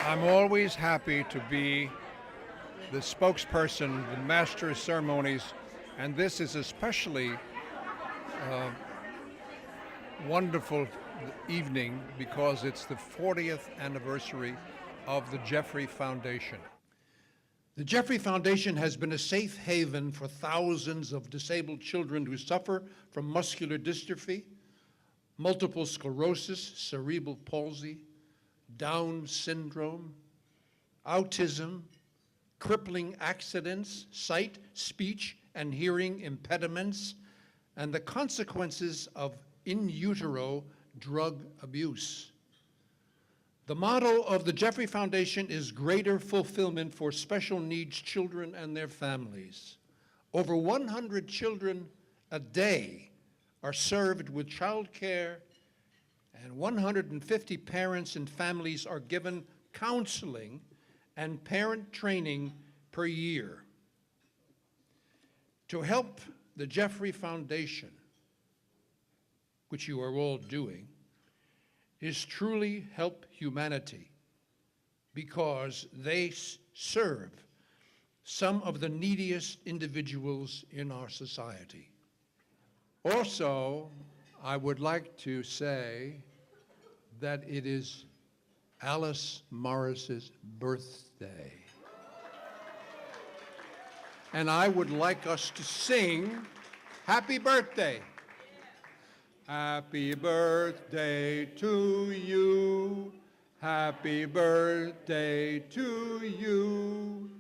I'm always happy to be the spokesperson, the master of ceremonies, and this is especially wonderful evening because it's the 40th anniversary of the Jeffrey Foundation. The Jeffrey Foundation has been a safe haven for thousands of disabled children who suffer from muscular dystrophy, multiple sclerosis, cerebral palsy, Down syndrome, autism, crippling accidents, sight, speech, and hearing impediments, and the consequences of in utero drug abuse. The motto of the Jeffrey Foundation is greater fulfillment for special needs children and their families. Over 100 children a day are served with child care, and 150 parents and families are given counseling and parent training per year. To help the Jeffrey Foundation, which you are all doing, is truly help humanity because they serve some of the neediest individuals in our society. Also, I would like to say that it is Alice Morris's birthday. And I would like us to sing happy birthday. Happy birthday to you. Happy birthday to you.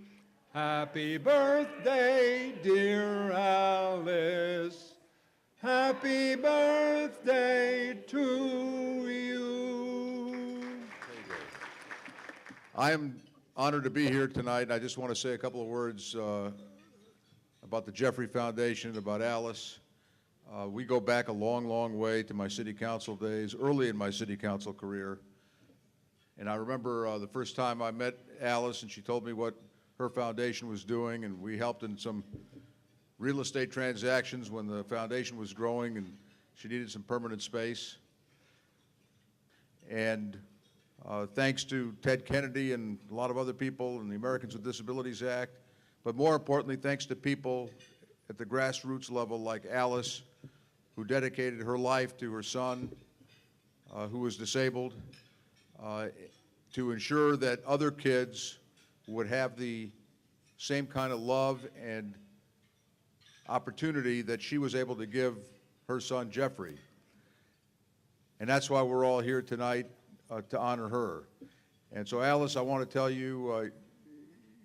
Happy birthday, dear Alice. Happy birthday to you. I am honored to be here tonight. I just want to say a couple of words about the Jeffrey Foundation, about Alice. We go back a long, long way to my city council days, early in my city council career. And I remember the first time I met Alice and she told me what her foundation was doing, and we helped in some real estate transactions when the foundation was growing and she needed some permanent space. And thanks to Ted Kennedy and a lot of other people and the Americans with Disabilities Act, but more importantly, thanks to people at the grassroots level like Alice, who dedicated her life to her son, who was disabled, to ensure that other kids would have the same kind of love and opportunity that she was able to give her son Jeffrey. And that's why we're all here tonight, to honor her. And so Alice, I want to tell you,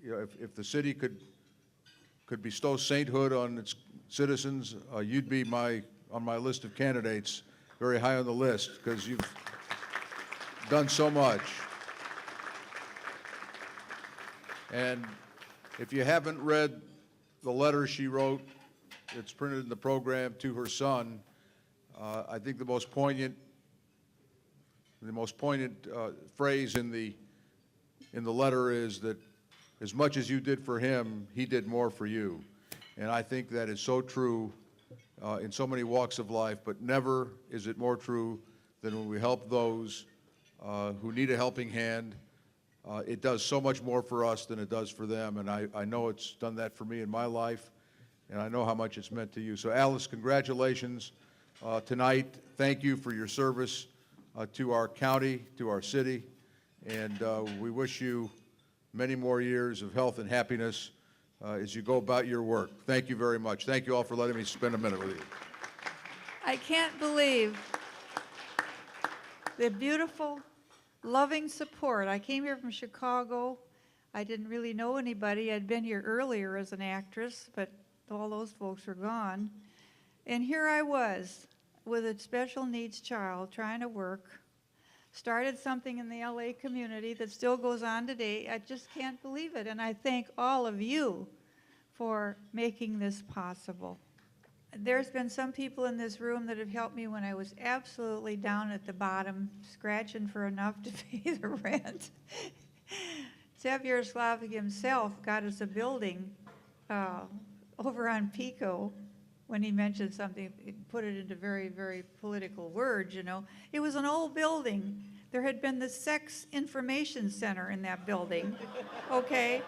if the city could bestow sainthood on its citizens, you'd be on my list of candidates, very high on the list, because you've done so much. And if you haven't read the letter she wrote, it's printed in the program, to her son, I think the most poignant phrase in the letter is that as much as you did for him, he did more for you. And I think that is so true in so many walks of life, but never is it more true than when we help those who need a helping hand. It does so much more for us than it does for them, and I know it's done that for me in my life, and I know how much it's meant to you. So Alice, congratulations tonight. Thank you for your service to our county, to our city, and we wish you many more years of health and happiness as you go about your work. Thank you very much. Thank you all for letting me spend a minute with you. I can't believe the beautiful, loving support. I came here from Chicago. I didn't really know anybody. I'd been here earlier as an actress, but all those folks are gone. And here I was with a special needs child trying to work. Started something in the LA community that still goes on today. I just can't believe it. And I thank all of you for making this possible. There's been some people in this room that have helped me when I was absolutely down at the bottom, scratching for enough to pay the rent. Zev Yaroslavic himself got us a building over on Pico. When he mentioned something, put it into very, very political words, you know. It was an old building there had been the sex information center in that building, okay?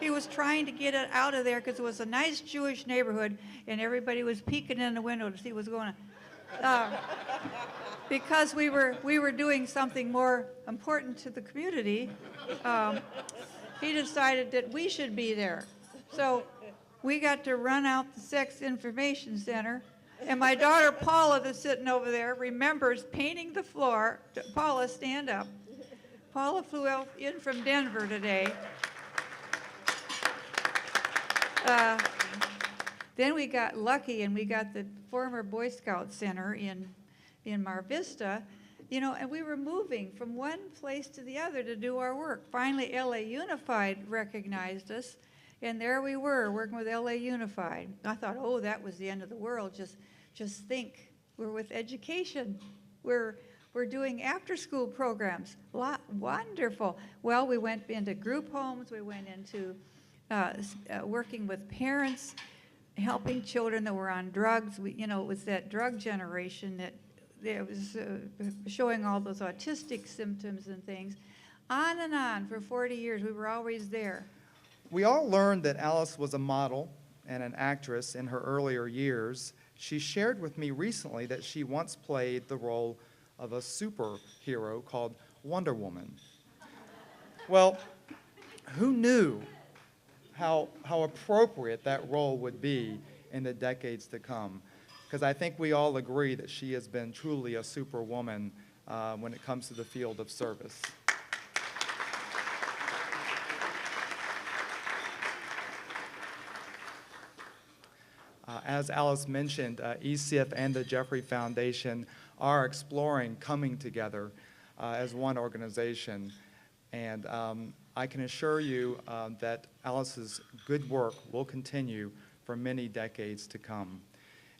He was trying to get it out of there because it was a nice Jewish neighborhood, and everybody was peeking in the window to see what's going on. Because we were doing something more important to the community, he decided that we should be there. So we got to run out the sex information center, and my daughter Paula, that's sitting over there, remembers painting the floor. Paula, stand up. Paula flew in from Denver today. Then we got lucky, and we got the former Boy Scout Center in Mar Vista, you know, and we were moving from one place to the other to do our work. Finally, LA Unified recognized us, and there we were working with LA Unified. I thought, oh, that was the end of the world. Just think, we're with education. We're doing after-school programs. Wonderful. Well, we went into group homes. We went into working with parents, helping children that were on drugs. You know, it was that drug generation that it was showing all those autistic symptoms and things. On and on for 40 years, we were always there. We all learned that Alice was a model and an actress in her earlier years. She shared with me recently that she once played the role of a superhero called Wonder Woman. Well, who knew how appropriate that role would be in the decades to come? Because I think we all agree that she has been truly a superwoman when it comes to the field of service. As Alice mentioned, ECF and the Jeffrey Foundation are exploring coming together as one organization. And I can assure you that Alice's good work will continue for many decades to come.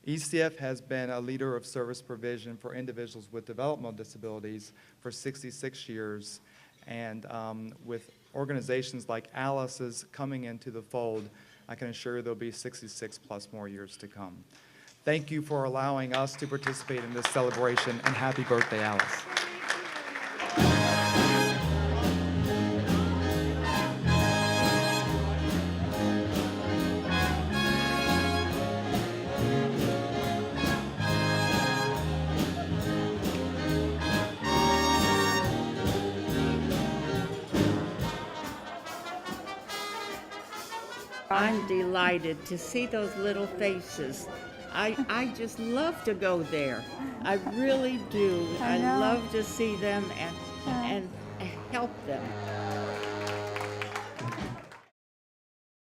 ECF has been a leader of service provision for individuals with developmental disabilities for 66 years. And with organizations like Alice's coming into the fold, I can assure you there'll be 66 plus more years to come. Thank you for allowing us to participate in this celebration, and happy birthday, Alice. I'm delighted to see those little faces. I just love to go there. I really do. I I know. love to see them and help them.